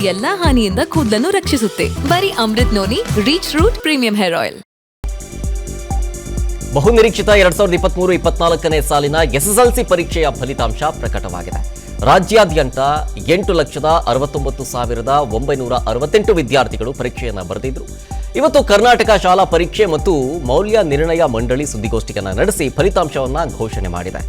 ಎಲ್ಲಾ ಹಾನಿಯಿಂದ ಕೂದಲನ್ನು ರಕ್ಷಿಸುತ್ತೆ. ಬರೀ Amrut noni reach root premium hair oil. ಬಹುನಿರೀಕ್ಷಿತ 2023-24ನೇ ಸಾಲಿನ ಎಸ್ಎಸ್ಎಲ್ಸಿ ಪರೀಕ್ಷೆಯ ಫಲಿತಾಂಶ ಪ್ರಕಟವಾಗಿದೆ. ರಾಜ್ಯಾದ್ಯಂತ 8,69,968 ವಿದ್ಯಾರ್ಥಿಗಳು ಪರೀಕ್ಷೆಯನ್ನು ಬರೆದಿದ್ರು. ಇವತ್ತು ಕರ್ನಾಟಕ ಶಾಲಾ ಪರೀಕ್ಷೆ ಮತ್ತು ಮೌಲ್ಯ ನಿರ್ಣಯ ಮಂಡಳಿ ಸುದ್ದಿಗೋಷ್ಠಿಯನ್ನು ನಡೆಸಿ ಫಲಿತಾಂಶವನ್ನ ಘೋಷಣೆ ಮಾಡಿದೆ.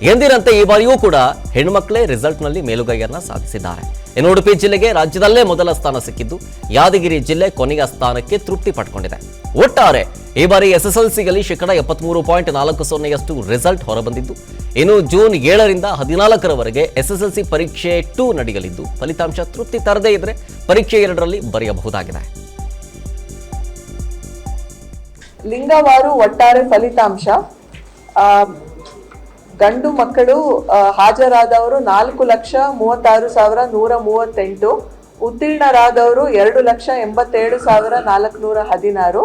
ಎಂದಿನಂತೆ ಈ ಬಾರಿಯೂ ಕೂಡ ಹೆಣ್ಮಕ್ಳೇ ರಿಸಲ್ಟ್ನಲ್ಲಿ ಮೇಲುಗೈಯನ್ನ ಸಾಧಿಸಿದ್ದಾರೆ. ಇನ್ನು ಉಡುಪಿ ಜಿಲ್ಲೆಗೆ ರಾಜ್ಯದಲ್ಲೇ ಮೊದಲ ಸ್ಥಾನ ಸಿಕ್ಕಿದ್ದು, ಯಾದಗಿರಿ ಜಿಲ್ಲೆ ಕೊನೆಯ ಸ್ಥಾನಕ್ಕೆ ತೃಪ್ತಿ ಪಡ್ಕೊಂಡಿದೆ. ಒಟ್ಟಾರೆ ಈ ಬಾರಿ ಎಸ್ಎಸ್ಎಲ್ಸಿಯಲ್ಲಿ 73.40% ರಿಸಲ್ಟ್ ಹೊರಬಂದಿದ್ದು, ಇನ್ನು ಜೂನ್ 7ರಿಂದ 14ರವರೆಗೆ ಎಸ್ಎಸ್ಎಲ್ಸಿ ಪರೀಕ್ಷೆ 2 ನಡೆಯಲಿದ್ದು, ಫಲಿತಾಂಶ ತೃಪ್ತಿ ತರದೇ ಇದ್ರೆ ಪರೀಕ್ಷೆ 2ರಲ್ಲಿ ಬರೆಯಬಹುದಾಗಿದೆ. ಲಿಂಗವಾರು ಒಟ್ಟಾರೆ ಫಲಿತಾಂಶ. ಗಂಡು ಮಕ್ಕಳು ಹಾಜರಾದವರು 4,36,138, ಉತ್ತೀರ್ಣರಾದವರು 2,87,416.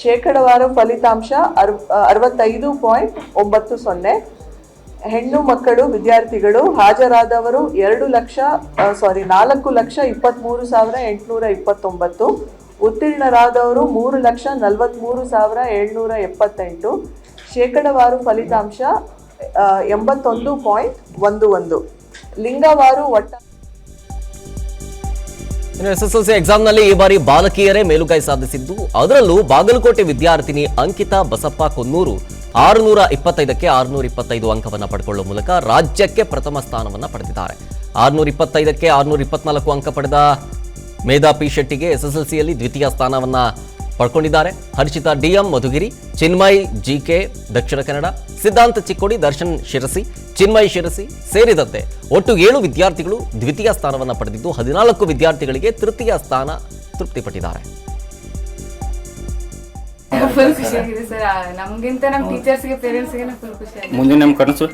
ಶೇಕಡವಾರು ಫಲಿತಾಂಶ 65.90. ಹೆಣ್ಣು ಮಕ್ಕಳು ವಿದ್ಯಾರ್ಥಿಗಳು ಹಾಜರಾದವರು 4,23,829, ಉತ್ತೀರ್ಣರಾದವರು 3,43,778. ಶೇಕಡವಾರು ಫಲಿತಾಂಶ 81.11. ಲಿಂಗವಾರು ಎಸ್ಎಸ್ಎಲ್ಸಿ ಎಕ್ಸಾಮ್ನಲ್ಲಿ ಈ ಬಾರಿ ಬಾಲಕಿಯರೇ ಮೇಲುಗೈ ಸಾಧಿಸಿದ್ದು, ಅದರಲ್ಲೂ ಬಾಗಲಕೋಟೆ ವಿದ್ಯಾರ್ಥಿನಿ ಅಂಕಿತಾ ಬಸಪ್ಪ ಕೊನ್ನೂರು 625ಕ್ಕೆ 625 ಅಂಕವನ್ನು ಪಡೆದುಕೊಳ್ಳುವ ಮೂಲಕ ರಾಜ್ಯಕ್ಕೆ ಪ್ರಥಮ ಸ್ಥಾನವನ್ನು ಪಡೆದಿದ್ದಾರೆ. 625ಕ್ಕೆ 624 ಅಂಕ ಪಡೆದ ಮೇಧಾ ಪಿ ಶೆಟ್ಟಿಗೆ ಎಸ್ಎಸ್ಎಲ್ಸಿಯಲ್ಲಿ ದ್ವಿತೀಯ ಸ್ಥಾನವನ್ನ ಪಡ್ಕೊಂಡಿದ್ದಾರೆ. ಹರ್ಷಿತಾ ಡಿಎಂ ಮಧುಗಿರಿ, ಚಿನ್ಮಯ್ ಜಿಕೆ ದಕ್ಷಿಣ ಕನ್ನಡ, ಸಿದ್ಧಾಂತ ಚಿಕ್ಕೋಡಿ, ದರ್ಶನ್ ಶಿರಸಿ, ಚಿನ್ಮಯ್ ಶಿರಸಿ ಸೇರಿದಂತೆ ಒಟ್ಟು 7 ವಿದ್ಯಾರ್ಥಿಗಳು ದ್ವಿತೀಯ ಸ್ಥಾನವನ್ನು ಪಡೆದಿದ್ದು, 14 ವಿದ್ಯಾರ್ಥಿಗಳಿಗೆ ತೃತೀಯ ಸ್ಥಾನ ತೃಪ್ತಿಪಟ್ಟಿದ್ದಾರೆ. ಫುಲ್ ಖುಷಿಯಾಗಿದೆ ಸರ್. ನಮಗಿಂತ ನಮ್ಮ ಟೀಚರ್ಸ್ಗೆ ಪೇರೆಂಟ್ಸ್ಗೆ ಫುಲ್ ಖುಷಿಯಾಗಿದೆ. ಮುಂದೆ ನಮ್ಮ ಕನಸು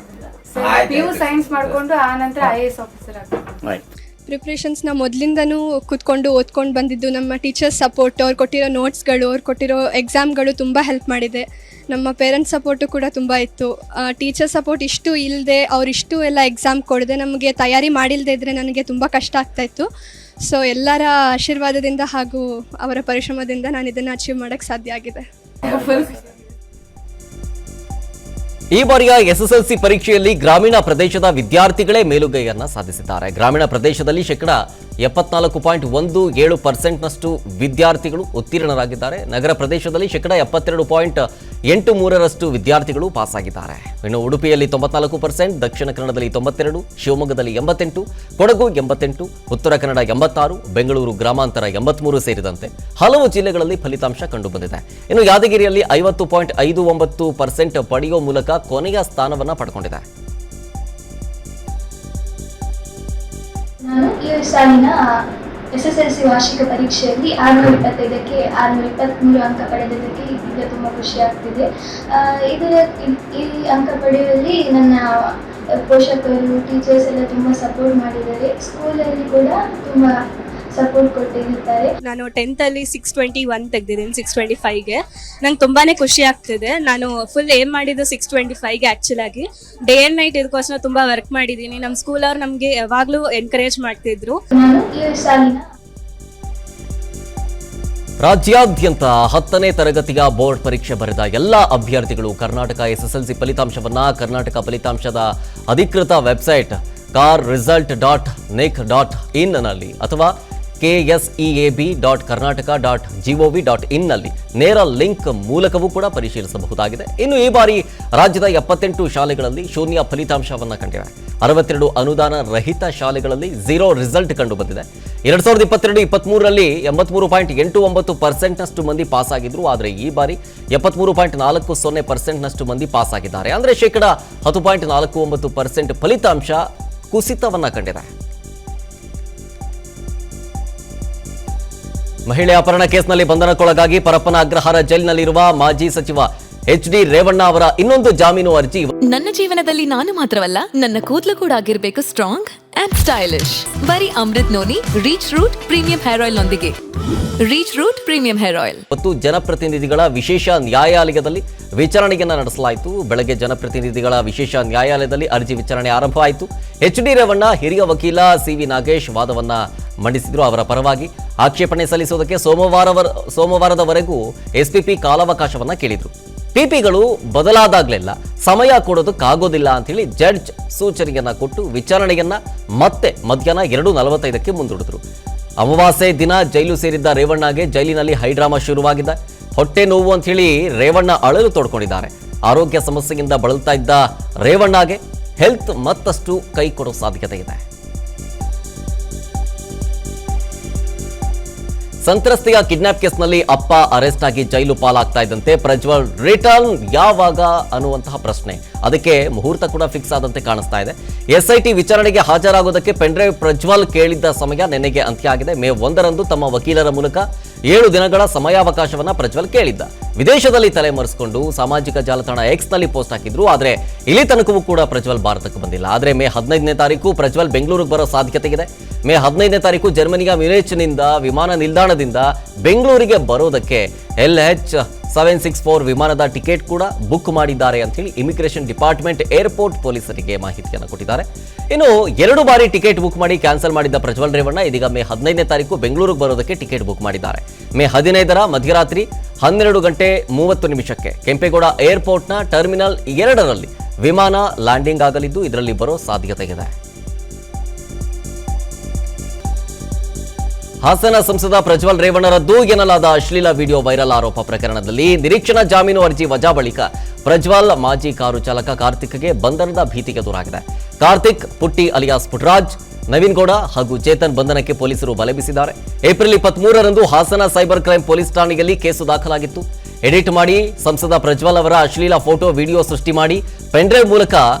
PU ಸೈನ್ಸ್ ಮಾಡ್ಕೊಂಡು ಆ ನಂತರ IAS ಆಫೀಸರ್ ಆಗ್ಬೇಕು. ಪ್ರಿಪ್ರೇಷನ್ಸ್ನ ಮೊದಲಿಂದನೂ ಕೂತ್ಕೊಂಡು ಓದ್ಕೊಂಡು ಬಂದಿದ್ದು, ನಮ್ಮ ಟೀಚರ್ಸ್ ಸಪೋರ್ಟ್, ಅವ್ರು ಕೊಟ್ಟಿರೋ ನೋಟ್ಸ್ಗಳು, ಅವ್ರು ಕೊಟ್ಟಿರೋ ಎಕ್ಸಾಮ್ಗಳು ತುಂಬ ಹೆಲ್ಪ್ ಮಾಡಿದೆ. ನಮ್ಮ ಪೇರೆಂಟ್ಸ್ ಸಪೋರ್ಟು ಕೂಡ ತುಂಬ ಇತ್ತು. ಟೀಚರ್ ಸಪೋರ್ಟ್ ಇಷ್ಟು ಇಲ್ಲದೆ, ಅವರಿಷ್ಟು ಎಲ್ಲ ಎಕ್ಸಾಮ್ ಕೊಡದೆ ನಮಗೆ ತಯಾರಿ ಮಾಡಿಲ್ಲದೆ ಇದ್ದರೆ ನನಗೆ ತುಂಬ ಕಷ್ಟ ಆಗ್ತಾಯಿತ್ತು. ಸೊ ಎಲ್ಲರ ಆಶೀರ್ವಾದದಿಂದ ಹಾಗೂ ಅವರ ಪರಿಶ್ರಮದಿಂದ ನಾನು ಇದನ್ನು ಅಚೀವ್ ಮಾಡೋಕ್ಕೆ ಸಾಧ್ಯ ಆಗಿದೆ. ಈ ಬಾರಿಯ ಎಸ್ಎಸ್ಎಲ್ಸಿ ಪರೀಕ್ಷೆಯಲ್ಲಿ ಗ್ರಾಮೀಣ ಪ್ರದೇಶದ ವಿದ್ಯಾರ್ಥಿಗಳೇ ಮೇಲುಗೈಯನ್ನ ಸಾಧಿಸಿದ್ದಾರೆ. ಗ್ರಾಮೀಣ ಪ್ರದೇಶದಲ್ಲಿ 74.17% ವಿದ್ಯಾರ್ಥಿಗಳು ಉತ್ತೀರ್ಣರಾಗಿದ್ದಾರೆ. ನಗರ ಪ್ರದೇಶದಲ್ಲಿ 72.83% ವಿದ್ಯಾರ್ಥಿಗಳು ಪಾಸಾಗಿದ್ದಾರೆ. ಇನ್ನು ಉಡುಪಿಯಲ್ಲಿ 94%, ದಕ್ಷಿಣ ಕನ್ನಡದಲ್ಲಿ 92%, ಶಿವಮೊಗ್ಗದಲ್ಲಿ 88%, ಕೊಡಗು 88%, ಉತ್ತರ ಕನ್ನಡ 86%, ಬೆಂಗಳೂರು ಗ್ರಾಮಾಂತರ 83% ಸೇರಿದಂತೆ ಹಲವು ಜಿಲ್ಲೆಗಳಲ್ಲಿ ಫಲಿತಾಂಶ ಕಂಡುಬಂದಿದೆ. ಇನ್ನು ಯಾದಗಿರಿಯಲ್ಲಿ 50.59% ಪಡೆಯುವ ಮೂಲಕ ಕೊನೆಯ ಸ್ಥಾನವನ್ನ ಪಡ್ಕೊಂಡಿದೆ. ನಾನು ಈ ಸಾಲಿನ SSLC ವಾರ್ಷಿಕ ಪರೀಕ್ಷೆಯಲ್ಲಿ 625ಕ್ಕೆ 623 ಅಂಕ ಪಡೆದಿದ್ದಕ್ಕೆ ಈಗ ತುಂಬ ಖುಷಿ ಆಗ್ತಿದೆ. ಈ ಅಂಕ ಪಡೆಯುವಲ್ಲಿ ನನ್ನ ಪೋಷಕರು, ಟೀಚರ್ಸ್ ಎಲ್ಲ ತುಂಬ ಸಪೋರ್ಟ್ ಮಾಡಿದ್ದಾರೆ. ಸ್ಕೂಲಲ್ಲಿ ಕೂಡ ತುಂಬ ಸಪೋರ್ಟ್ ಕೊಟ್ಟಿರ್ತಾರೆ. ನಾನು 10th 621 ತೆಗೆದಿದ್ದೀನಿ 625ಗೆ. ನಂಗೆ ತುಂಬಾ ಖುಷಿ ಆಗ್ತಿದೆ. ನಾನು ಫುಲ್ ಏಮ್ ಮಾಡಿದ್ದು 625ಗೆ. ಆ್ಯಕ್ಚುಲಾಗಿ ಡೇ ಆ್ಯಂಡ್ ನೈಟ್ ಇದಕ್ಕೋಸ್ಕರ ತುಂಬ ವರ್ಕ್ ಮಾಡಿದ್ದೀನಿ. ನಮ್ಮ ಸ್ಕೂಲವ್ರು ನಮಗೆ ಯಾವಾಗಲೂ ಎನ್ಕರೇಜ್ ಮಾಡ್ತಿದ್ರು. ನಾನು ಈ ಸಾಲಿನ ರಾಜ್ಯಾದ್ಯಂತ 10ನೇ ತರಗತಿಯ ಬೋರ್ಡ್ ಪರೀಕ್ಷೆ ಬರೆದ ಎಲ್ಲ ಅಭ್ಯರ್ಥಿಗಳು ಕರ್ನಾಟಕ ಎಸ್ಎಸ್ಎಲ್ಸಿ ಫಲಿತಾಂಶವನ್ನ ಕರ್ನಾಟಕ ಫಲಿತಾಂಶದ ಅಧಿಕೃತ ವೆಬ್ಸೈಟ್ carresult.nic.in ನಲ್ಲಿ ಅಥವಾ KSEAB.karnataka.gov.in ನಲ್ಲಿ ನೇರ ಲಿಂಕ್ ಮೂಲಕವೂ ಕೂಡ ಪರಿಶೀಲಿಸಬಹುದಾಗಿದೆ. ಇನ್ನು ಈ ಬಾರಿ ರಾಜ್ಯದ 78 ಶಾಲೆಗಳಲ್ಲಿ ಶೂನ್ಯ ಫಲಿತಾಂಶವನ್ನ ಕಂಡಿವೆ. 62 ಅನುದಾನ ರಹಿತ ಶಾಲೆಗಳಲ್ಲಿ 0 ರಿಸಲ್ಟ್ ಕಂಡು ಬಂದಿದೆ. 2022-23ರಲ್ಲಿ 83.89% ಮಂದಿ ಪಾಸ್ ಆಗಿದ್ರು. ಆದರೆ ಈ ಬಾರಿ 73.40% ಮಂದಿ ಪಾಸ್ ಆಗಿದ್ದಾರೆ. ಅಂದ್ರೆ 10.49% ಫಲಿತಾಂಶ ಕುಸಿತವನ್ನ ಕಂಡಿದೆ. ಮಹಿಳೆ ಅಪಹರಣ ಕೇಸ್ನಲ್ಲಿ ಬಂಧನಕ್ಕೊಳಗಾಗಿ ಪರಪ್ಪನ ಅಗ್ರಹಾರ ಜೈಲಿನಲ್ಲಿರುವ ಮಾಜಿ ಸಚಿವ HD ರೇವಣ್ಣ ಅವರ ಇನ್ನೊಂದು ಜಾಮೀನು ಅರ್ಜಿ. ನನ್ನ ಜೀವನದಲ್ಲಿ ನಾನು ಮಾತ್ರವಲ್ಲ, ನನ್ನ ಕೂದಲು ಕೂಡ ಆಗಿರ್ಬೇಕು ಸ್ಟ್ರಾಂಗ್ ಅಂಡ್ ಸ್ಟೈಲಿಶ್. ಬರೀ Amrut noni reach root premium hair oil ನೊಂದಿಗೆ. Reach root premium hair oil. ಮತ್ತು ಜನಪ್ರತಿನಿಧಿಗಳ ವಿಶೇಷ ನ್ಯಾಯಾಲಯದಲ್ಲಿ ವಿಚಾರಣೆಯನ್ನ ನಡೆಸಲಾಯಿತು. ಬೆಳಗ್ಗೆ ಜನಪ್ರತಿನಿಧಿಗಳ ವಿಶೇಷ ನ್ಯಾಯಾಲಯದಲ್ಲಿ ಅರ್ಜಿ ವಿಚಾರಣೆ ಆರಂಭವಾಯಿತು. HD ರೇವಣ್ಣ ಹಿರಿಯ ವಕೀಲ CV ನಾಗೇಶ್ ವಾದವನ್ನ ಮಂಡಿಸಿದ್ರು. ಅವರ ಪರವಾಗಿ ಆಕ್ಷೇಪಣೆ ಸಲ್ಲಿಸುವುದಕ್ಕೆ ಸೋಮವಾರದವರೆಗೂ SPP ಕಾಲಾವಕಾಶವನ್ನ ಕೇಳಿದ್ರು. ಪಿಪಿಗಳು ಬದಲಾದಾಗ್ಲೆಲ್ಲ ಸಮಯ ಕೊಡೋದಕ್ಕಾಗೋದಿಲ್ಲ ಅಂತ ಹೇಳಿ ಜಡ್ಜ್ ಸೂಚನೆಯನ್ನ ಕೊಟ್ಟು ವಿಚಾರಣೆಯನ್ನ ಮತ್ತೆ ಮಧ್ಯಾಹ್ನ 2:45ಕ್ಕೆ ಮುಂದೂಡಿದ್ರು. ಅಮಾವಾಸ್ಯೆ ದಿನ ಜೈಲು ಸೇರಿದ್ದ ರೇವಣ್ಣಗೆ ಜೈಲಿನಲ್ಲಿ ಹೈಡ್ರಾಮಾ ಶುರುವಾಗಿದೆ. ಹೊಟ್ಟೆ ನೋವು ಅಂತ ಹೇಳಿ ರೇವಣ್ಣ ಅಳಲು ತೋಡ್ಕೊಂಡಿದ್ದಾರೆ. ಆರೋಗ್ಯ ಸಮಸ್ಯೆಯಿಂದ ಬಳಲ್ತಾ ಇದ್ದ ರೇವಣ್ಣಗೆ ಹೆಲ್ತ್ ಮತ್ತಷ್ಟು ಕೈ ಕೊಡೋ ಸಾಧ್ಯತೆ ಇದೆ. ಸಂತ್ರಸ್ತೆಯ ಕಿಡ್ನಾಪ್ ಕೇಸ್ನಲ್ಲಿ ಅಪ್ಪ ಅರೆಸ್ಟ್ ಆಗಿ ಜೈಲು ಪಾಲಾಗ್ತಾ ಇದ್ದಂತೆ ಪ್ರಜ್ವಲ್ ರಿಟರ್ನ್ ಯಾವಾಗ ಅನ್ನುವಂತಹ ಪ್ರಶ್ನೆ, ಅದಕ್ಕೆ ಮುಹೂರ್ತ ಕೂಡ ಫಿಕ್ಸ್ ಆದಂತೆ ಕಾಣಿಸ್ತಾ ಇದೆ. SIT ವಿಚಾರಣೆಗೆ ಹಾಜರಾಗೋದಕ್ಕೆ ಪೆನ್ಡ್ರೈವ್ ಪ್ರಜ್ವಲ್ ಕೇಳಿದ್ದ ಸಮಯ ನಿನ್ನೆಗೆ ಅಂತ್ಯ ಆಗಿದೆ. ಮೇ 1ರಂದು ತಮ್ಮ ವಕೀಲರ ಮೂಲಕ 7 ದಿನಗಳ ಸಮಯಾವಕಾಶವನ್ನ ಪ್ರಜ್ವಲ್ ಕೇಳಿದ್ದ. ವಿದೇಶದಲ್ಲಿ ತಲೆಮರೆಸಿಕೊಂಡು ಸಾಮಾಜಿಕ ಜಾಲತಾಣ X ನಲ್ಲಿ ಪೋಸ್ಟ್ ಹಾಕಿದ್ರು. ಆದ್ರೆ ಇಲ್ಲಿ ತನಕವೂ ಕೂಡ ಪ್ರಜ್ವಲ್ ಭಾರತಕ್ಕೆ ಬಂದಿಲ್ಲ. ಆದ್ರೆ ಮೇ 15ನೇ ತಾರೀಕು ಪ್ರಜ್ವಲ್ ಬೆಂಗಳೂರಿಗೆ ಬರೋ ಸಾಧ್ಯತೆ ಇದೆ. ಮೇ 15ನೇ ತಾರೀಕು ಜರ್ಮನಿಯ ಮ್ಯೂನಿಚ್ನಿಂದ ವಿಮಾನ ನಿಲ್ದಾಣದಿಂದ ಬೆಂಗಳೂರಿಗೆ ಬರೋದಕ್ಕೆ LH764 ವಿಮಾನದ ಟಿಕೆಟ್ ಕೂಡ ಬುಕ್ ಮಾಡಿದ್ದಾರೆ ಅಂತ ಹೇಳಿ ಇಮಿಗ್ರೇಷನ್ ಡಿಪಾರ್ಟ್ಮೆಂಟ್ ಏರ್ಪೋರ್ಟ್ ಪೊಲೀಸರಿಗೆ ಮಾಹಿತಿಯನ್ನು ಕೊಟ್ಟಿದ್ದಾರೆ. ಇನ್ನು 2 ಬಾರಿ ಟಿಕೆಟ್ ಬುಕ್ ಮಾಡಿ ಕ್ಯಾನ್ಸಲ್ ಮಾಡಿದ್ದ ಪ್ರಜ್ವಲ್ ರೇವಣ್ಣ ಇದೀಗ ಮೇ 15ನೇ ತಾರೀಕು ಬೆಂಗಳೂರಿಗೆ ಬರೋದಕ್ಕೆ ಟಿಕೆಟ್ ಬುಕ್ ಮಾಡಿದ್ದಾರೆ. ಮೇ 15ರ ಮಧ್ಯರಾತ್ರಿ 12:30 ಕೆಂಪೇಗೌಡ ಏರ್ಪೋರ್ಟ್ನ ಟರ್ಮಿನಲ್ 2ರಲ್ಲಿ ವಿಮಾನ ಲ್ಯಾಂಡಿಂಗ್ ಆಗಲಿದ್ದು ಇದರಲ್ಲಿ ಬರೋ ಸಾಧ್ಯತೆ ಇದೆ. ಹಾಸನ ಸಂಸದ ಪ್ರಜ್ವಲ್ ರೇವಣ್ಣರದ್ದು ಎನ್ನಲಾದ ಅಶ್ಲೀಲ ವಿಡಿಯೋ ವೈರಲ್ ಆರೋಪ ಪ್ರಕರಣದಲ್ಲಿ ನಿರೀಕ್ಷಣಾ ಜಾಮೀನು ಅರ್ಜಿ ವಜಾ ಬಳಿಕ ಪ್ರಜ್ವಲ್ ಮಾಜಿ ಕಾರು ಚಾಲಕ ಕಾರ್ತಿಕ್ಗೆ ಬಂಧನದ ಭೀತಿಗೆ ಎದುರಾಗಿದೆ. ಕಾರ್ತಿಕ್ ಪುಟ್ಟಿ ಅಲಿಯಾಸ್ ಪುಟ್ರಾಜ್, ನವೀನ್ ಗೌಡ ಹಾಗೂ ಚೇತನ್ ಬಂಧನಕ್ಕೆ ಪೊಲೀಸರು ಬಲೆ ಬೀಸಿದ್ದಾರೆ. ಏಪ್ರಿಲ್ 23ರಂದು ಹಾಸನ ಸೈಬರ್ ಕ್ರೈಂ ಪೊಲೀಸ್ ಠಾಣೆಯಲ್ಲಿ ಕೇಸು ದಾಖಲಾಗಿತ್ತು. ಎಡಿಟ್ ಮಾಡಿ ಸಂಸದ ಪ್ರಜ್ವಲ್ ಅವರ ಅಶ್ಲೀಲ ಫೋಟೋ ವಿಡಿಯೋ ಸೃಷ್ಟಿ ಮಾಡಿ ಪೆನ್ಡ್ರೈವ್ ಮೂಲಕ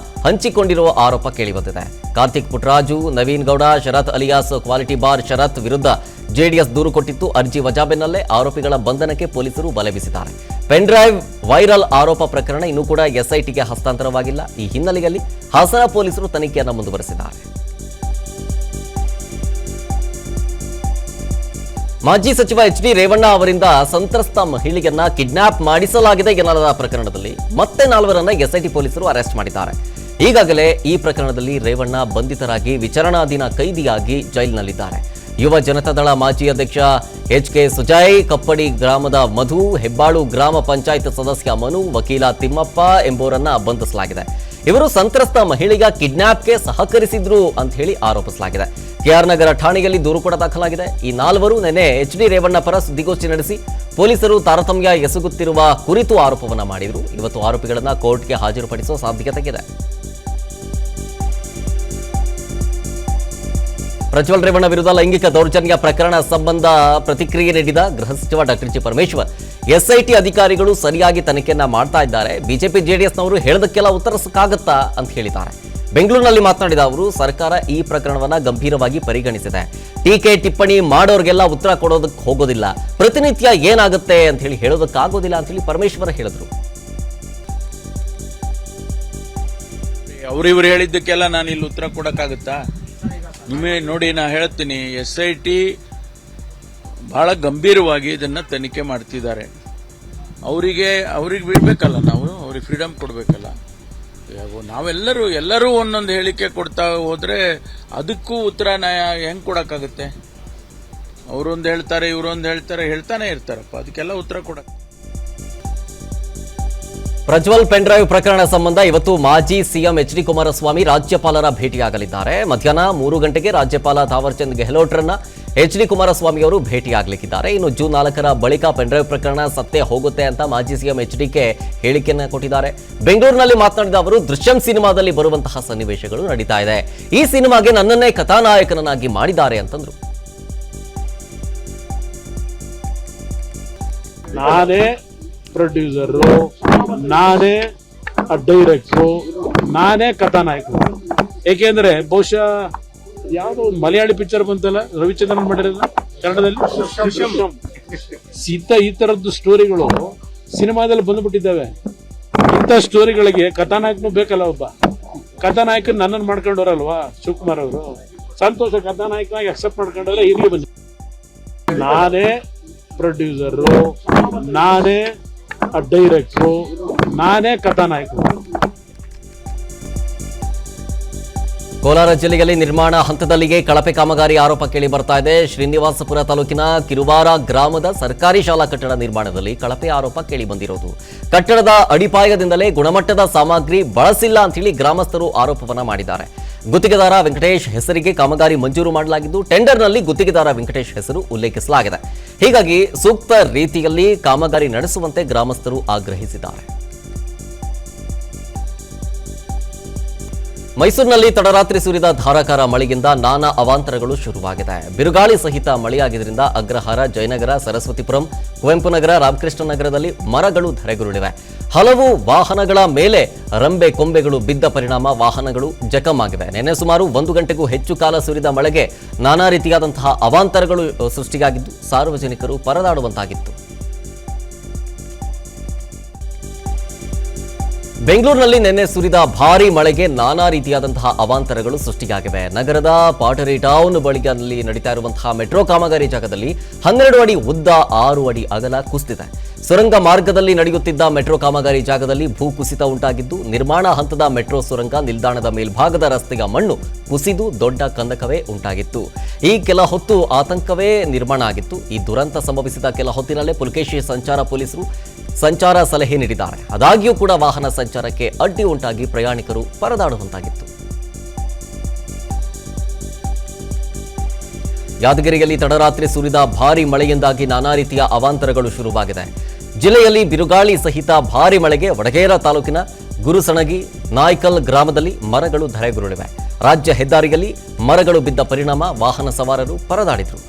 ಹಂಚಿಕೊಂಡಿರುವ ಆರೋಪ ಕೇಳಿಬಂದಿದೆ. ಕಾರ್ತಿಕ್ ಪುಟ್ರಾಜು, ನವೀನ್ ಗೌಡ, ಶರತ್ ಅಲಿಯಾಸ್ ಕ್ವಾಲಿಟಿ ಬಾರ್ ಶರತ್ ವಿರುದ್ಧ JDS ದೂರು ಕೊಟ್ಟಿತ್ತು. ಅರ್ಜಿ ವಜಾ ಬೆನ್ನಲ್ಲೇ ಆರೋಪಿಗಳ ಬಂಧನಕ್ಕೆ ಪೊಲೀಸರು ಬಲೆ ಬೀಸಿದ್ದಾರೆ. ಪೆನ್ಡ್ರೈವ್ ವೈರಲ್ ಆರೋಪ ಪ್ರಕರಣ ಇನ್ನೂ ಕೂಡ SITಗೆ ಹಸ್ತಾಂತರವಾಗಿಲ್ಲ. ಈ ಹಿನ್ನೆಲೆಯಲ್ಲಿ ಹಾಸನ ಪೊಲೀಸರು ತನಿಖೆಯನ್ನು ಮುಂದುವರೆಸಿದ್ದಾರೆ. ಮಾಜಿ ಸಚಿವ HD ರೇವಣ್ಣ ಅವರಿಂದ ಸಂತ್ರಸ್ತ ಮಹಿಳೆಯನ್ನ ಕಿಡ್ನಾಪ್ ಮಾಡಿಸಲಾಗಿದೆ ಎನ್ನಲಾದ ಪ್ರಕರಣದಲ್ಲಿ ಮತ್ತೆ 4ರನ್ನ SIT ಪೊಲೀಸರು ಅರೆಸ್ಟ್ ಮಾಡಿದ್ದಾರೆ. ಈಗಾಗಲೇ ಈ ಪ್ರಕರಣದಲ್ಲಿ ರೇವಣ್ಣ ಬಂಧಿತರಾಗಿ ವಿಚಾರಣಾಧೀನ ಕೈದಿಯಾಗಿ ಜೈಲಿನಲ್ಲಿದ್ದಾರೆ. ಯುವ ಜನತಾದಳ ಮಾಜಿ ಅಧ್ಯಕ್ಷ HK ಸುಜಯ್, ಕಪ್ಪಡಿ ಗ್ರಾಮದ ಮಧು, ಹೆಬ್ಬಾಳು ಗ್ರಾಮ ಪಂಚಾಯತ್ ಸದಸ್ಯ ಮನು, ವಕೀಲ ತಿಮ್ಮಪ್ಪ ಎಂಬುವರನ್ನ ಬಂಧಿಸಲಾಗಿದೆ. ಇವರು ಸಂತ್ರಸ್ತ ಮಹಿಳೆಯ ಕಿಡ್ನಾಪ್ಗೆ ಸಹಕರಿಸಿದ್ರು ಅಂತ ಹೇಳಿ ಆರೋಪಿಸಲಾಗಿದೆ. KR ನಗರ ಠಾಣೆಯಲ್ಲಿ ದೂರು ಕೂಡ ದಾಖಲಾಗಿದೆ. ಈ 4ರು ನಿನ್ನೆ HD ರೇವಣ್ಣ ಪರ ಸುದ್ದಿಗೋಷ್ಠಿ ನಡೆಸಿ ಪೊಲೀಸರು ತಾರತಮ್ಯ ಎಸಗುತ್ತಿರುವ ಕುರಿತು ಆರೋಪವನ್ನ ಮಾಡಿದ್ರು. ಇವತ್ತು ಆರೋಪಿಗಳನ್ನ ಕೋರ್ಟ್ಗೆ ಹಾಜರುಪಡಿಸುವ ಸಾಧ್ಯತೆ ಇದೆ. ಪ್ರಜ್ವಲ್ ರೇವಣ್ಣ ವಿರುದ್ಧ ಲೈಂಗಿಕ ದೌರ್ಜನ್ಯ ಪ್ರಕರಣ ಸಂಬಂಧ ಪ್ರತಿಕ್ರಿಯೆ ನೀಡಿದ ಗೃಹ ಸಚಿವ ಡಾಕ್ಟರ್ ಜಿ ಪರಮೇಶ್ವರ್, SIT ಅಧಿಕಾರಿಗಳು ಸರಿಯಾಗಿ ತನಿಖೆಯನ್ನ ಮಾಡ್ತಾ ಇದ್ದಾರೆ, ಬಿಜೆಪಿ JDSನವರು ಹೇಳದಕ್ಕೆಲ್ಲ ಉತ್ತರಿಸಕ್ಕಾಗತ್ತಾ ಅಂತ ಹೇಳಿದ್ದಾರೆ. ಬೆಂಗಳೂರಿನಲ್ಲಿ ಮಾತನಾಡಿದ ಅವರು, ಸರ್ಕಾರ ಈ ಪ್ರಕರಣವನ್ನ ಗಂಭೀರವಾಗಿ ಪರಿಗಣಿಸಿದೆ. ಟೀಕೆ ಟಿಪ್ಪಣಿ ಮಾಡೋರ್ಗೆಲ್ಲ ಉತ್ತರ ಕೊಡೋದಕ್ಕೆ ಹೋಗೋದಿಲ್ಲ, ಪ್ರತಿನಿತ್ಯ ಏನಾಗುತ್ತೆ ಅಂತ ಹೇಳಿ ಹೇಳೋದಕ್ಕಾಗೋದಿಲ್ಲ ಅಂತ ಹೇಳಿ ಪರಮೇಶ್ವರ ಹೇಳಿದ್ರು. ಅವ್ರಿವ್ರು ಹೇಳಿದ್ದಕ್ಕೆಲ್ಲ ನಾನು ಇಲ್ಲಿ ಉತ್ತರ ಕೊಡಕ್ಕಾಗತ್ತಾ? ನಿಮಗೆ ನೋಡಿ, ನಾ ಹೇಳ್ತೀನಿ, SIT ಬಹಳ ಗಂಭೀರವಾಗಿ ಇದನ್ನ ತನಿಖೆ ಮಾಡ್ತಿದ್ದಾರೆ. ಅವ್ರಿಗೆ ಬಿಡ್ಬೇಕಲ್ಲ, ನಾವು ಅವ್ರಿಗೆ ಫ್ರೀಡಮ್ ಕೊಡ್ಬೇಕಲ್ಲ. ಎಲ್ಲರೂ ಒಂದೊಂದು ಹೇಳಿಕೆ ಕೊಡ್ತಾ ಹೋದ್ರೆ ಅದಕ್ಕೂ ಉತ್ತರ ಹೆಂಗ್ ಕೊಡಕ್ಕಾಗುತ್ತೆ? ಅವರೊಂದು ಹೇಳ್ತಾರೆ, ಇವರೊಂದು ಹೇಳ್ತಾರೆ, ಹೇಳ್ತಾನೆ ಇರ್ತಾರಪ್ಪ, ಅದಕ್ಕೆಲ್ಲ ಉತ್ತರ ಕೊಡಕ್. ಪ್ರಜ್ವಲ್ ಪೆನ್ಡ್ರೈವ್ ಪ್ರಕರಣ ಸಂಬಂಧ ಇವತ್ತು ಮಾಜಿ CM HD ಕುಮಾರಸ್ವಾಮಿ ರಾಜ್ಯಪಾಲರ ಭೇಟಿಯಾಗಲಿದ್ದಾರೆ. ಮಧ್ಯಾಹ್ನ 3 ಗಂಟೆಗೆ ರಾಜ್ಯಪಾಲ ಥಾವರ್ಚಂದ್ ಗೆಹ್ಲೋಟ್ರನ್ನ HD ಕುಮಾರಸ್ವಾಮಿ ಅವರು ಭೇಟಿಯಾಗಲಿದ್ದಾರೆ. ಇನ್ನು ಜೂನ್ 4ರ ಬಳಿಕ ಪೆನ್ಡ್ರೈವ್ ಪ್ರಕರಣ ಸತ್ತೇ ಹೋಗುತ್ತೆ ಅಂತ ಮಾಜಿ CM HDK ಹೇಳಿಕೆಯನ್ನು ಕೊಟ್ಟಿದ್ದಾರೆ. ಬೆಂಗಳೂರಿನಲ್ಲಿ ಮಾತನಾಡಿದ ಅವರು, ದೃಶ್ಯಂ ಸಿನಿಮಾದಲ್ಲಿ ಬರುವಂತಹ ಸನ್ನಿವೇಶಗಳು ನಡೀತಾ ಇದೆ, ಈ ಸಿನಿಮಾಗೆ ನನ್ನನ್ನೇ ಕಥಾನಾಯಕನನ್ನಾಗಿ ಮಾಡಿದ್ದಾರೆ ಅಂತಂದ್ರು. ನಾನೇ ಪ್ರೊಡ್ಯೂಸರು, ನಾನೇ ಡೈರೆಕ್ಟ್ರು, ನಾನೇ ಕಥಾನಾಯಕರು. ಏಕೆಂದ್ರೆ ಬಹುಶಃ ಯಾವ್ದೋ ಒಂದು ಮಲಯಾಳಿ ಪಿಕ್ಚರ್ ಬಂತಲ್ಲ, ರವಿಚಂದ್ರನ್ ಮಾಡಿರೋದು ಕನ್ನಡದಲ್ಲಿ, ಈ ತರದ್ದು ಸ್ಟೋರಿಗಳು ಸಿನಿಮಾದಲ್ಲಿ ಬಂದ್ಬಿಟ್ಟಿದ್ದಾವೆ. ಇಂಥ ಸ್ಟೋರಿಗಳಿಗೆ ಕಥಾನಾಯಕನು ಬೇಕಲ್ಲ, ಒಬ್ಬ ಕಥಾನಾಯಕನ್ ನನ್ನನ್ನು ಮಾಡ್ಕೊಂಡವ್ರಲ್ವಾ ಶಿವಕುಮಾರ್ ಅವರು. ಸಂತೋಷ, ಕಥಾನಾಯಕನಾಗಿ ಅಕ್ಸೆಪ್ಟ್ ಮಾಡ್ಕೊಂಡ್ರೆ ಇರ್ಲಿ ಬನ್ನಿ. ನಾನೇ ಪ್ರೊಡ್ಯೂಸರು, ನಾನೇ ಡೈರೆಕ್ಟ್ರು, ನಾನೇ ಕಥಾನಾಯಕರು. ಕೋಲಾರ ಜಿಲ್ಲೆಯಲ್ಲಿ ನಿರ್ಮಾಣ ಹಂತದಲ್ಲಿಯೇ ಕಳಪೆ ಕಾಮಗಾರಿ ಆರೋಪ ಕೇಳಿ ಬರ್ತಾ ಇದೆ. ಶ್ರೀನಿವಾಸಪುರ ತಾಲೂಕಿನ ಕಿರುವಾರ ಗ್ರಾಮದ ಸರ್ಕಾರಿ ಶಾಲಾ ಕಟ್ಟಡ ನಿರ್ಮಾಣದಲ್ಲಿ ಕಳಪೆ ಆರೋಪ ಕೇಳಿ ಬಂದಿರೋದು. ಕಟ್ಟಡದ ಅಡಿಪಾಯದಿಂದಲೇ ಗುಣಮಟ್ಟದ ಸಾಮಗ್ರಿ ಬಳಸಿಲ್ಲ ಅಂತ ಹೇಳಿ ಗ್ರಾಮಸ್ಥರು ಆರೋಪವನ್ನ ಮಾಡಿದ್ದಾರೆ. ಗುತ್ತಿಗೆದಾರ ವೆಂಕಟೇಶ್ ಹೆಸರಿಗೆ ಕಾಮಗಾರಿ ಮಂಜೂರು ಮಾಡಲಾಗಿದ್ದು ಟೆಂಡರ್ನಲ್ಲಿ ಗುತ್ತಿಗೆದಾರ ವೆಂಕಟೇಶ್ ಹೆಸರು ಉಲ್ಲೇಖಿಸಲಾಗಿದೆ. ಹೀಗಾಗಿ ಸೂಕ್ತ ರೀತಿಯಲ್ಲಿ ಕಾಮಗಾರಿ ನಡೆಸುವಂತೆ ಗ್ರಾಮಸ್ಥರು ಆಗ್ರಹಿಸಿದ್ದಾರೆ. ಮೈಸೂರಿನಲ್ಲಿ ತಡರಾತ್ರಿ ಸುರಿದ ಧಾರಾಕಾರ ಮಳೆಯಿಂದ ನಾನಾ ಅವಾಂತರಗಳು ಶುರುವಾಗಿದೆ. ಬಿರುಗಾಳಿ ಸಹಿತ ಮಳೆಯಾಗಿದ್ದರಿಂದ ಅಗ್ರಹಾರ, ಜಯನಗರ, ಸರಸ್ವತಿಪುರಂ, ಕುವೆಂಪು ನಗರ, ರಾಮಕೃಷ್ಣ ನಗರದಲ್ಲಿ ಮರಗಳು ಧರೆಗುರುಳಿವೆ. ಹಲವು ವಾಹನಗಳ ಮೇಲೆ ರಂಬೆ ಕೊಂಬೆಗಳು ಬಿದ್ದ ಪರಿಣಾಮ ವಾಹನಗಳು ಜಖಂ ಆಗಿವೆ. ನಿನ್ನೆ ಸುಮಾರು 1 ಗಂಟೆಗೂ ಹೆಚ್ಚು ಕಾಲ ಸುರಿದ ಮಳೆಗೆ ನಾನಾ ರೀತಿಯಾದಂತಹ ಅವಾಂತರಗಳು ಸೃಷ್ಟಿಯಾಗಿದ್ದು ಸಾರ್ವಜನಿಕರು ಪರದಾಡುವಂತಾಗಿತ್ತು. ಬೆಂಗಳೂರಿನಲ್ಲಿ ನಿನ್ನೆ ಸುರಿದ ಭಾರೀ ಮಳೆಗೆ ನಾನಾ ರೀತಿಯಾದಂತಹ ಅವಾಂತರಗಳು ಸೃಷ್ಟಿಯಾಗಿವೆ. ನಗರದ ಪಾಟರಿ ಟೌನ್ ಬಳಿಯಲ್ಲಿ ನಡೀತಾ ಇರುವಂತಹ ಮೆಟ್ರೋ ಕಾಮಗಾರಿ ಜಾಗದಲ್ಲಿ 12 ಅಡಿ ಉದ್ದ 6 ಅಡಿ ಅಗಲ ಕುಸಿದಿದೆ. ಸುರಂಗ ಮಾರ್ಗದಲ್ಲಿ ನಡೆಯುತ್ತಿದ್ದ ಮೆಟ್ರೋ ಕಾಮಗಾರಿ ಜಾಗದಲ್ಲಿ ಭೂಕುಸಿತ ಉಂಟಾಗಿದ್ದು ನಿರ್ಮಾಣ ಹಂತದ ಮೆಟ್ರೋ ಸುರಂಗ ನಿಲ್ದಾಣದ ಮೇಲ್ಭಾಗದ ರಸ್ತೆಯ ಮಣ್ಣು ಕುಸಿದು ದೊಡ್ಡ ಕಂದಕವೇ ಉಂಟಾಗಿತ್ತು. ಈ ಕೆಲ ಹೊತ್ತು ಆತಂಕವೇ ನಿರ್ಮಾಣ ಆಗಿತ್ತು. ಈ ದುರಂತ ಸಂಭವಿಸಿದ ಕೆಲ ಹೊತ್ತಿನಲ್ಲೇ ಪುಲಕೇಶಿ ಸಂಚಾರ ಪೊಲೀಸರು ಸಂಚಾರ ಸಲಹೆ ನೀಡಿದ್ದಾರೆ. ಆದಾಗ್ಯೂ ಕೂಡ ವಾಹನ ಸಂಚಾರಕ್ಕೆ ಅಡ್ಡಿ ಉಂಟಾಗಿ ಪ್ರಯಾಣಿಕರು ಪರದಾಡುವಂತಾಗಿತ್ತು. ಯಾದಗಿರಿಯಲ್ಲಿ ತಡರಾತ್ರಿ ಸುರಿದ ಭಾರೀ ಮಳೆಯಿಂದಾಗಿ ನಾನಾ ರೀತಿಯ ಅವಾಂತರಗಳು ಶುರುವಾಗಿದೆ. ಜಿಲ್ಲೆಯಲ್ಲಿ ಬಿರುಗಾಳಿ ಸಹಿತ ಭಾರೀ ಮಳೆಗೆ ವಡಗೇರ ತಾಲೂಕಿನ ಗುರುಸಣಗಿ, ನಾಯ್ಕಲ್ ಗ್ರಾಮದಲ್ಲಿ ಮರಗಳು ಧರೆಗುರುಳಿವೆ. ರಾಜ್ಯ ಹೆದ್ದಾರಿಯಲ್ಲಿ ಮರಗಳು ಬಿದ್ದ ಪರಿಣಾಮ ವಾಹನ ಸವಾರರು ಪರದಾಡಿದರು.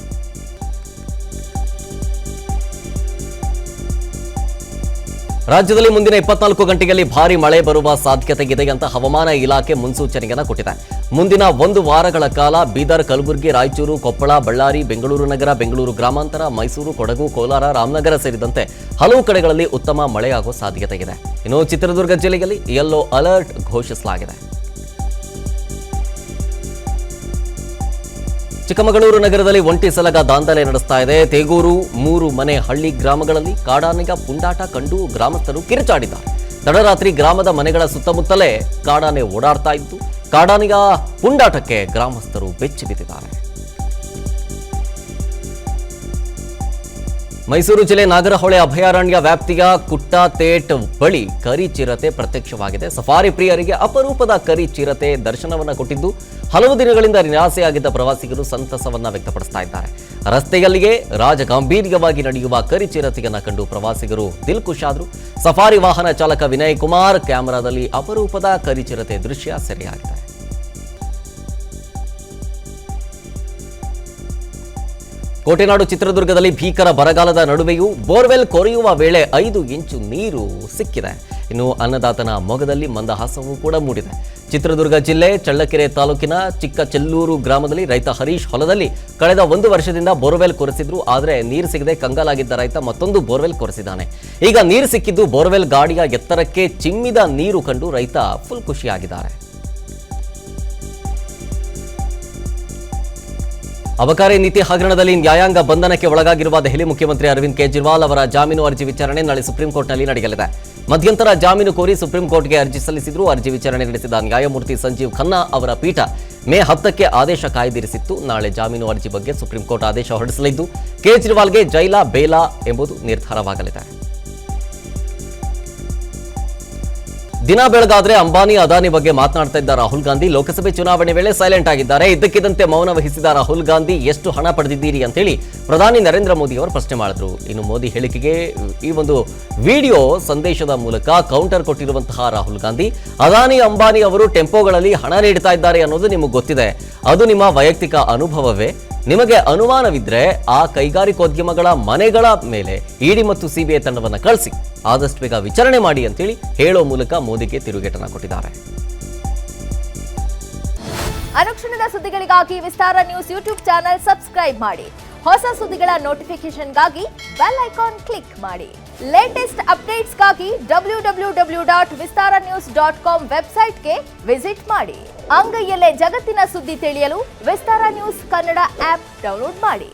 ರಾಜ್ಯದಲ್ಲಿ ಮುಂದಿನ 24 ಗಂಟೆಯಲ್ಲಿ ಭಾರೀ ಮಳೆ ಬರುವ ಸಾಧ್ಯತೆ ಇದೆ ಅಂತ ಹವಾಮಾನ ಇಲಾಖೆ ಮುನ್ಸೂಚನೆಯನ್ನು ಕೊಟ್ಟಿದೆ. ಮುಂದಿನ 1 ವಾರಗಳ ಕಾಲ ಬೀದರ್, ಕಲಬುರಗಿ, ರಾಯಚೂರು, ಕೊಪ್ಪಳ, ಬಳ್ಳಾರಿ, ಬೆಂಗಳೂರು ನಗರ, ಬೆಂಗಳೂರು ಗ್ರಾಮಾಂತರ, ಮೈಸೂರು, ಕೊಡಗು, ಕೋಲಾರ, ರಾಮನಗರ ಸೇರಿದಂತೆ ಹಲವು ಕಡೆಗಳಲ್ಲಿ ಉತ್ತಮ ಮಳೆಯಾಗುವ ಸಾಧ್ಯತೆ ಇದೆ. ಇನ್ನು ಚಿತ್ರದುರ್ಗ ಜಿಲ್ಲೆಯಲ್ಲಿ ಯೆಲ್ಲೋ ಅಲರ್ಟ್ ಘೋಷಿಸಲಾಗಿದೆ. ಚಿಕ್ಕಮಗಳೂರು ನಗರದಲ್ಲಿ ಒಂಟಿ ಸಲಗ ದಾಂಧಲೆ ನಡೆಸ್ತಾ ಇದೆ. ತೇಗೂರು, 3 ಮನೆ ಹಳ್ಳಿ ಗ್ರಾಮಗಳಲ್ಲಿ ಕಾಡಾನೆಗ ಪುಂಡಾಟ ಕಂಡು ಗ್ರಾಮಸ್ಥರು ಕಿರುಚಾಡಿದ್ದಾರೆ. ತಡರಾತ್ರಿ ಗ್ರಾಮದ ಮನೆಗಳ ಸುತ್ತಮುತ್ತಲೇ ಕಾಡಾನೆ ಓಡಾಡ್ತಾ ಇದ್ದು ಕಾಡಾನೆಗ ಪುಂಡಾಟಕ್ಕೆ ಗ್ರಾಮಸ್ಥರು ಬೆಚ್ಚಿ ಬಿದ್ದಿದ್ದಾರೆ. ಮೈಸೂರು ಜಿಲ್ಲೆ ನಾಗರಹೊಳೆ ಅಭಯಾರಣ್ಯ ವ್ಯಾಪ್ತಿಯ ಕುಟ್ಟಾತೇಟ್ ಬಳಿ ಕರಿ ಚಿರತೆ ಪ್ರತ್ಯಕ್ಷವಾಗಿದೆ. ಸಫಾರಿ ಪ್ರಿಯರಿಗೆ ಅಪರೂಪದ ಕರಿ ಚಿರತೆ ದರ್ಶನವನ್ನ ಕೊಟ್ಟಿದ್ದು ಹಲವು ದಿನಗಳಿಂದ ನಿರಾಸೆಯಾಗಿದ್ದ ಪ್ರವಾಸಿಗರು ಸಂತಸವನ್ನ ವ್ಯಕ್ತಪಡಿಸ್ತಾ ಇದ್ದಾರೆ. ರಸ್ತೆಯಲ್ಲಿಯೇ ರಾಜಗಾಂಭೀರ್ಯವಾಗಿ ನಡೆಯುವ ಕರಿ ಚಿರತೆಯನ್ನ ಕಂಡು ಪ್ರವಾಸಿಗರು ದಿಲ್ ಖುಷಾದ್ರು. ಸಫಾರಿ ವಾಹನ ಚಾಲಕ ವಿನಯ್ ಕುಮಾರ್ ಕ್ಯಾಮೆರಾದಲ್ಲಿ ಅಪರೂಪದ ಕರಿ ಚಿರತೆ ದೃಶ್ಯ ಸೆರೆಯಾಗಿದೆ. ಕೋಟೆನಾಡು ಚಿತ್ರದುರ್ಗದಲ್ಲಿ ಭೀಕರ ಬರಗಾಲದ ನಡುವೆಯೂ ಬೋರ್ವೆಲ್ ಕೊರೆಯುವ ವೇಳೆ 5 ಇಂಚು ನೀರು ಸಿಕ್ಕಿದೆ. ಇನ್ನು ಅನ್ನದಾತನ ಮೊಗದಲ್ಲಿ ಮಂದಹಾಸವೂ ಕೂಡ ಮೂಡಿದೆ. ಚಿತ್ರದುರ್ಗ ಜಿಲ್ಲೆ ಚಳ್ಳಕೆರೆ ತಾಲೂಕಿನ ಚಿಕ್ಕಚೆಲ್ಲೂರು ಗ್ರಾಮದಲ್ಲಿ ರೈತ ಹರೀಶ್ ಹೊಲದಲ್ಲಿ ಕಳೆದ 1 ವರ್ಷದಿಂದ ಬೋರ್ವೆಲ್ ಕೊರೆಸಿದ್ರು. ಆದರೆ ನೀರು ಸಿಗದೆ ಕಂಗಾಲಾಗಿದ್ದ ರೈತ ಮತ್ತೊಂದು ಬೋರ್ವೆಲ್ ಕೊರೆಸಿದ್ದಾನೆ. ಈಗ ನೀರು ಸಿಕ್ಕಿದ್ದು ಬೋರ್ವೆಲ್ ಗಾಡಿಯ ಎತ್ತರಕ್ಕೆ ಚಿಮ್ಮಿದ ನೀರು ಕಂಡು ರೈತ ಫುಲ್ ಖುಷಿಯಾಗಿದ್ದಾರೆ. ಅಬಕಾರಿ ನೀತಿ ಹಗರಣದಲ್ಲಿ ನ್ಯಾಯಾಂಗ ಬಂಧನಕ್ಕೆ ಒಳಗಾಗಿರುವ ದೆಹಲಿ ಮುಖ್ಯಮಂತ್ರಿ ಅರವಿಂದ್ ಕೇಜ್ರಿವಾಲ್ ಅವರ ಜಾಮೀನು ಅರ್ಜಿ ವಿಚಾರಣೆ ನಾಳೆ ಸುಪ್ರೀಂ ಕೋರ್ಟ್ನಲ್ಲಿ ನಡೆಯಲಿದೆ. ಮಧ್ಯಂತರ ಜಾಮೀನು ಕೋರಿ ಸುಪ್ರೀಂ ಕೋರ್ಟ್ಗೆ ಅರ್ಜಿ ಸಲ್ಲಿಸಿದ್ರು. ಅರ್ಜಿ ವಿಚಾರಣೆ ನಡೆಸಿದ ನ್ಯಾಯಮೂರ್ತಿ ಸಂಜೀವ್ ಖನ್ನಾ ಅವರ ಪೀಠ ಮೇ 10ಕ್ಕೆ ಆದೇಶ ಕಾಯ್ದಿರಿಸಿತ್ತು. ನಾಳೆ ಜಾಮೀನು ಅರ್ಜಿ ಬಗ್ಗೆ ಸುಪ್ರೀಂ ಕೋರ್ಟ್ ಆದೇಶ ಹೊರಡಿಸಲಿದ್ದು ಕೇಜ್ರಿವಾಲ್ಗೆ ಜೈಲಾ ಬೇಲಾ ಎಂಬುದು ನಿರ್ಧಾರವಾಗಲಿದೆ. ದಿನ ಬೆಳಗಾದ್ರೆ ಅಂಬಾನಿ, ಅದಾನಿ ಬಗ್ಗೆ ಮಾತನಾಡ್ತಾ ಇದ್ದ ರಾಹುಲ್ ಗಾಂಧಿ ಲೋಕಸಭೆ ಚುನಾವಣೆ ವೇಳೆ ಸೈಲೆಂಟ್ ಆಗಿದ್ದಾರೆ. ಇದ್ದಕ್ಕಿದ್ದಂತೆ ಮೌನ ವಹಿಸಿದ ರಾಹುಲ್ ಗಾಂಧಿ ಎಷ್ಟು ಹಣ ಪಡೆದಿದ್ದೀರಿ ಅಂತೇಳಿ ಪ್ರಧಾನಿ ನರೇಂದ್ರ ಮೋದಿ ಅವರು ಪ್ರಶ್ನೆ ಮಾಡಿದ್ರು. ಇನ್ನು ಮೋದಿ ಹೇಳಿಕೆಗೆ ಈ ಒಂದು ವಿಡಿಯೋ ಸಂದೇಶದ ಮೂಲಕ ಕೌಂಟರ್ ಕೊಟ್ಟಿರುವಂತಹ ರಾಹುಲ್ ಗಾಂಧಿ, ಅದಾನಿ, ಅಂಬಾನಿ ಅವರು ಟೆಂಪೋಗಳಲ್ಲಿ ಹಣ ನೀಡ್ತಾ ಇದ್ದಾರೆ ಅನ್ನೋದು ನಿಮಗೆ ಗೊತ್ತಿದೆ. ಅದು ನಿಮ್ಮ ವೈಯಕ್ತಿಕ ಅನುಭವವೇ. ನಿಮಗೆ ಅನುಮಾನವಿದ್ರೆ ಆ ಕೈಗಾರಿಕೋದ್ಯಮಗಳ ಮನೆಗಳ ಮೇಲೆ ಇಡಿ ಮತ್ತು ಸಿಬಿಐ ತಂಡವನ್ನು ಕಳಿಸಿ, ಆದಷ್ಟು ಬೇಗ ವಿಚಾರಣೆ ಮಾಡಿ ಅಂತೇಳಿ ಹೇಳೋ ಮೂಲಕ ಮೋದಿಗೆ ತಿರುಗೇಟನ್ನ ಕೊಟ್ಟಿದ್ದಾರೆ. ಅನುಕ್ಷಣದ ಸುದ್ದಿಗಳಿಗಾಗಿ ವಿಸ್ತಾರ ನ್ಯೂಸ್ ಯೂಟ್ಯೂಬ್ ಚಾನೆಲ್ ಸಬ್ಸ್ಕ್ರೈಬ್ ಮಾಡಿ. ಹೊಸ ಸುದ್ದಿಗಳ ನೋಟಿಫಿಕೇಶನ್ಗಾಗಿ ಬೆಲ್ ಐಕಾನ್ ಕ್ಲಿಕ್ ಮಾಡಿ. ಲೇಟೆಸ್ಟ್ ಅಪ್ಡೇಟ್ಸ್ಗಾಗಿ www.vistaranews.com ವೆಬ್ಸೈಟ್ಗೆ ವಿಸಿಟ್ ಮಾಡಿ. ಅಂಗೈಯಲ್ಲೇ ಜಗತ್ತಿನ ಸುದ್ದಿ ತಿಳಿಯಲು ವಿಸ್ತಾರ ನ್ಯೂಸ್ ಕನ್ನಡ ಆಪ್ ಡೌನ್ಲೋಡ್ ಮಾಡಿ.